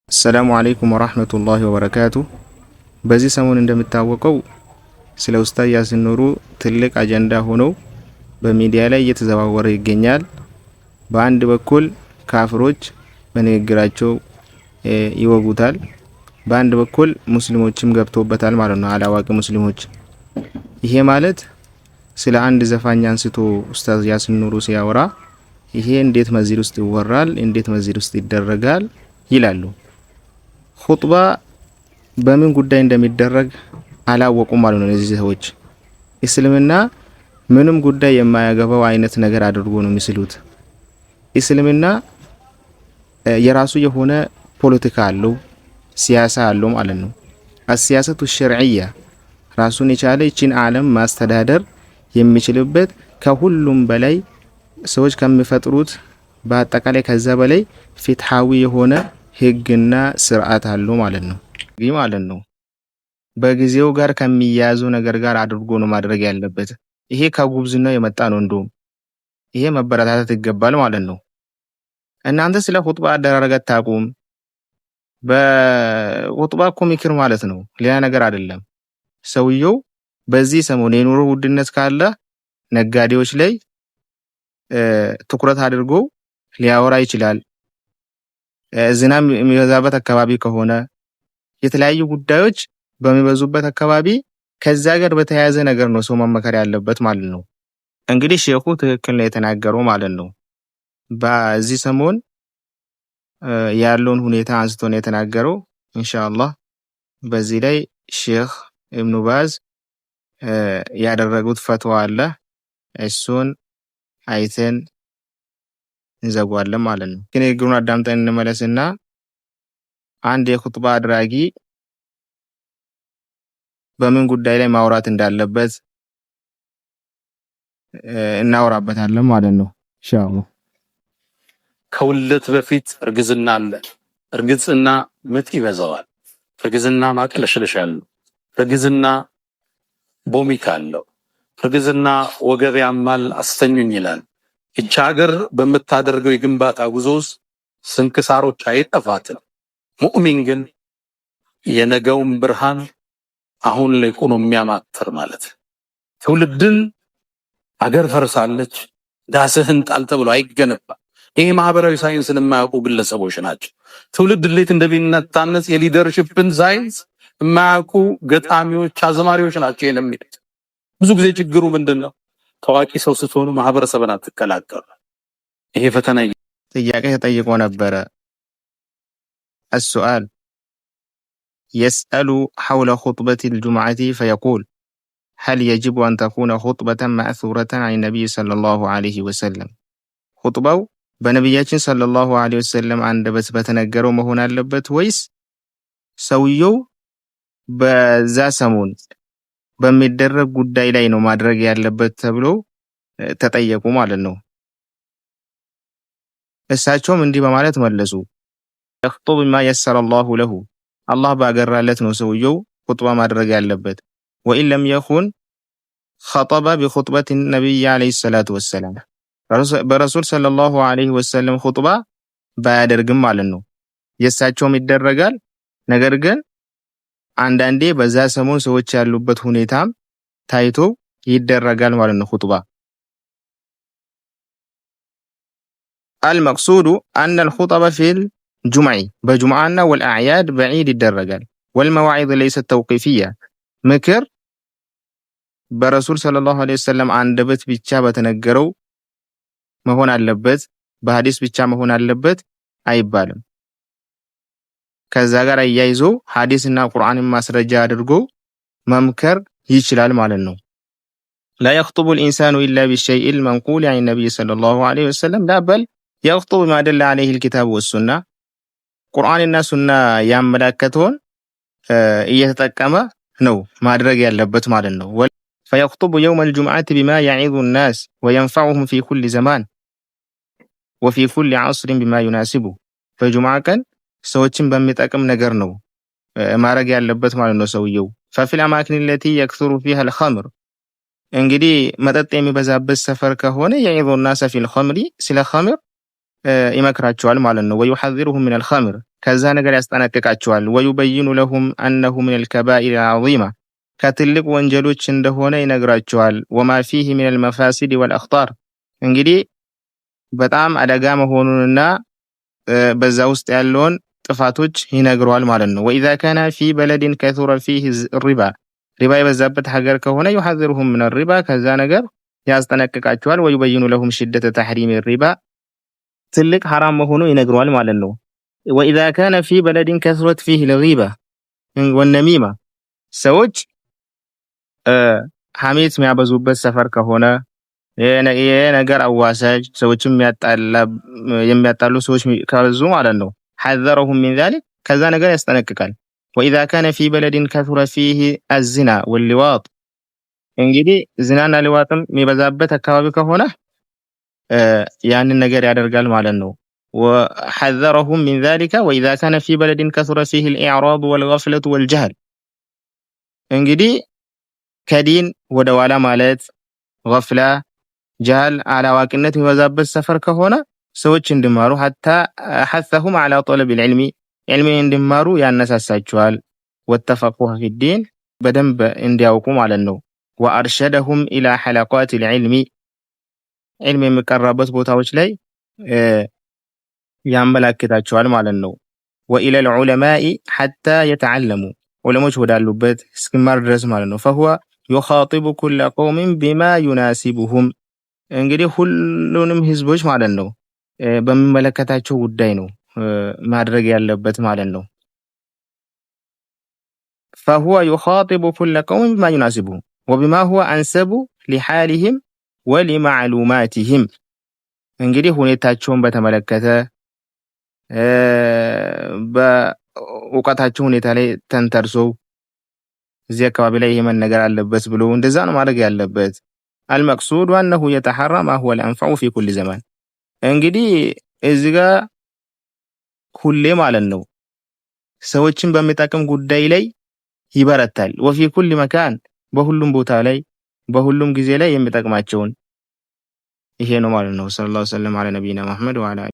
السلام عليكم ورحمة الله وبركاته በዚህ ሰሞን እንደምታወቀው ስለ ኡስታዝ ያሲን ኑሩ ትልቅ አጀንዳ ሆኖ በሚዲያ ላይ እየተዘዋወረ ይገኛል። በአንድ በኩል ካፍሮች በንግግራቸው ይወጉታል፣ በአንድ በኩል ሙስሊሞችም ገብተውበታል ማለት ነው፣ አላዋቂ ሙስሊሞች። ይሄ ማለት ስለ አንድ ዘፋኝ አንስቶ ኡስታዝ ያሲን ኑሩ ሲያወራ ይሄ እንዴት መስጂድ ውስጥ ይወራል፣ እንዴት መስጂድ ውስጥ ይደረጋል ይላሉ። ኹጥባ በምን ጉዳይ እንደሚደረግ አላወቁም ማለት ነው። እነዚህ ሰዎች እስልምና ምንም ጉዳይ የማያገባው አይነት ነገር አድርጎ ነው የሚስሉት። እስልምና የራሱ የሆነ ፖለቲካ አለው፣ ሲያሳ አለው ማለት ነው። አሲያሰቱ ሸርዕያ ራሱን የቻለ ይችን ዓለም ማስተዳደር የሚችልበት ከሁሉም በላይ ሰዎች ከሚፈጥሩት በአጠቃላይ ከዛ በላይ ፍትሃዊ የሆነ ህግና ስርዓት አለው ማለት ነው። ይህ ማለት ነው በጊዜው ጋር ከሚያያዙ ነገር ጋር አድርጎ ነው ማድረግ ያለበት። ይሄ ከጉብዝናው የመጣ ነው። እንደውም ይሄ መበረታታት ይገባል ማለት ነው። እናንተ ስለ ኹጥባ አደራረግ አታውቁም። በኹጥባ እኮ ምክር ማለት ነው፣ ሌላ ነገር አይደለም። ሰውየው በዚህ ሰሞን የኑሮ ውድነት ካለ ነጋዴዎች ላይ ትኩረት አድርጎ ሊያወራ ይችላል። ዝናብ የሚበዛበት አካባቢ ከሆነ የተለያዩ ጉዳዮች በሚበዙበት አካባቢ ከዛ ጋር በተያያዘ ነገር ነው ሰው መመከር ያለበት ማለት ነው። እንግዲህ ሼኹ ትክክል ነው የተናገረው ማለት ነው። በዚህ ሰሞን ያለውን ሁኔታ አንስቶ ነው የተናገረው። ኢንሻአላህ በዚህ ላይ ሼኽ ኢብኑ ባዝ ያደረጉት ፈትዋ አለ፣ እሱን አይተን እንዘጓለን ማለት ነው። ግን ንግግሩን አዳምጠን እንመለስና አንድ የኹጥባ አድራጊ በምን ጉዳይ ላይ ማውራት እንዳለበት እናወራበታለን ማለት ነው ኢንሻአላህ። ከውልደት በፊት እርግዝና አለ። እርግዝና ምጥ ይበዛዋል። እርግዝና ማቅለሽለሽ አለው። እርግዝና ቦሚክ አለው። እርግዝና ወገብ ያማል፣ አስተኙኝ ይላል። ይህች ሀገር በምታደርገው የግንባታ ጉዞ ውስጥ ስንክሳሮች አይጠፋትም። ሙእሚን ግን የነገውን ብርሃን አሁን ላይ ቆሞ የሚያማትር ማለት ትውልድን አገር ፈርሳለች ዳስህን ጣል ተብሎ አይገነባም። ይሄ ማህበራዊ ሳይንስን የማያውቁ ግለሰቦች ናቸው። ትውልድ እንዴት እንደሚነታነጽ የሊደርሺፕን ሳይንስ የማያውቁ ገጣሚዎች፣ አዝማሪዎች ናቸው ይሄን የሚሉት። ብዙ ጊዜ ችግሩ ምንድነው? ታዋቂ ሰው ስትሆኑ ማህበረሰብን አትቀላቀሉ። ይሄ ፈተና ጥያቄ ተጠይቆ ነበረ። السؤال يسأل حول خطبة الجمعة فيقول هل يجب أن تكون خطبة مأثورة عن النبي صلى الله عليه وسلم خطبው በነብያችን ሰለላሁ ዐለይሂ ወሰለም አንደበት በተነገረው መሆን አለበት ወይስ ሰውየው በዛ ሰሞን በሚደረግ ጉዳይ ላይ ነው ማድረግ ያለበት ተብሎ ተጠየቁ ማለት ነው። እሳቸውም እንዲህ በማለት መለሱ። يخطب ما يسر الله له الله ባገራለት ነው ሰውየው ኹጥባ ማድረግ ያለበት። وإن لم يكن خطب بخطبة النبي عليه الصلاة والسلام በረሱል ሰለላሁ ዐለይሂ ወሰለም ኹጥባ ባያደርግም ማለት ነው። የእሳቸውም ይደረጋል። ነገር ግን አንዳንዴ በዛ ሰሞን ሰዎች ያሉበት ሁኔታም ታይቶ ይደረጋል ማለት ነው ኹጥባ። المقصود أن الخطبة في الجمعة بجمعنا والأعياد بعيد ይደረጋል። والمواعظ ليست توقيفية ምክር በረሱል ሰለላሁ ዐለይሂ ወሰለም አንደበት ብቻ በተነገረው መሆን አለበት፣ በሐዲስ ብቻ መሆን አለበት አይባልም። ከዛ ጋር አያይዞ ሐዲስና ቁርአንን ማስረጃ አድርጎ መምከር ይችላል ማለት ነው። لا يخطب الإنسان إلا بالشيء المنقول عن النبي صلى الله عليه وسلم لا بل يخطب ما دل عليه الكتاب والسنة ቁርአንና ሱና ያመላከተውን እየተጠቀመ ነው ማድረግ ያለበት ማለት ነው። فيخطب يوم الجمعة بما يعظ الناس وينفعهم في كل زمان وفي كل عصر بما يناسبه በጁምዓ ቀን ሰዎችን በሚጠቅም ነገር ነው ማድረግ ያለበት ማለት ነው ሰውየው። ففي الأماكن التي يكثر فيها الخمر እንግዲህ መጠጥ የሚበዛበት ሰፈር ከሆነ يعظ الناس في الخمر ስለ ኸምር ይመክራቸዋል ማለት ነው። ويحذرهم من الخمر ከዛ ነገር ያስጠነቅቃቸዋል። ወዩበይኑ ለሁም አነሁ ሚነል ከባኢር አልዓዚማ ከትልቅ ወንጀሎች እንደሆነ ይነግራቸዋል። ወማ ፊህ ሚነል መፋሲድ ወልአኽጣር እንግዲህ በጣም አደጋ መሆኑንና በዛ ውስጥ ያለውን ጥፋቶች ይነግረዋል ማለት ነው። ወኢዛ ካነ ፊ በለድን ከሱረ ፊህ ሪባ ሪባ የበዛበት ሀገር ከሆነ ይሐذرهم من الربا ከዛ ነገር ያስጠነቅቃቸዋል። ወዩበይኑ ለሁም ሽደተ ተሕሪም ሪባ ትልቅ ሐራም መሆኑ ይነግረዋል ማለት ነው። ወኢዛ ካነ ፊ በለድን ከሱረት ፊህ الغيبة والنميمة ሰዎች ሐሜት የሚያበዙበት ሰፈር ከሆነ የነገር አዋሳጅ ሰዎችም የሚያጣሉ ሰዎች ከበዙ ማለት ነው حذرهم من ذلك ከዛ ነገር ያስጠነቅቃል። وإذا كان في بلد كثر فيه الزنا واللواط እንግዲህ ዝናና ልዋጥም የሚበዛበት አካባቢ ከሆነ ያንን ነገር ያደርጋል ማለት ነው። وحذرهم من ذلك وإذا كان في بلد كثر فيه الإعراض والغفلة والجهل እንግዲህ ከዲን ወደ ኋላ ማለት غفላ ጀህል አላዋቂነት የሚበዛበት ሰፈር ከሆነ ሰዎች እንዲማሩ حثهم على طلب العلم علم እንዲማሩ ያነሳሳቸዋል። والتفقه في الدين በደንብ እንዲያውቁ ማለት ነው። وأرشدهم إلى حلقات العلم علم የሚቀራበት ቦታዎች ላይ ያመላክታቸዋል ማለት ነው። وإلى العلماء حتى يتعلموا ዑለሞች ወዳሉበት እስኪማር ድረስ ማለት ነው። فهو يخاطب كل قوم بما يناسبهم እንግዲህ ሁሉንም ህዝቦች ማለት ነው በሚመለከታቸው ጉዳይ ነው ማድረግ ያለበት ማለት ነው። فهو يخاطب كل قوم بما يناسبهم وبما هو أنسب لحالهم ولمعلوماتهم እንግዲህ ሁኔታቸውን በተመለከተ በእውቀታቸው ሁኔታ ላይ ተንተርሰው እዚህ አካባቢ ላይ ይሄ ነገር አለበት ብሎ እንደዛ ነው ማድረግ ያለበት። المقصود أنه يتحرى ما هو الأنفع في كل زمان እንግዲህ እዚህ ጋር ሁሌ ማለት ነው ሰዎችን በሚጠቅም ጉዳይ ላይ ይበረታል። وفي كل مكان በሁሉም ቦታ ላይ በሁሉም ጊዜ ላይ የሚጠቅማቸውን ይሄ ነው ማለት ነው። ሰለላሁ ዐለይሂ ወሰለም على نبينا محمد وعلى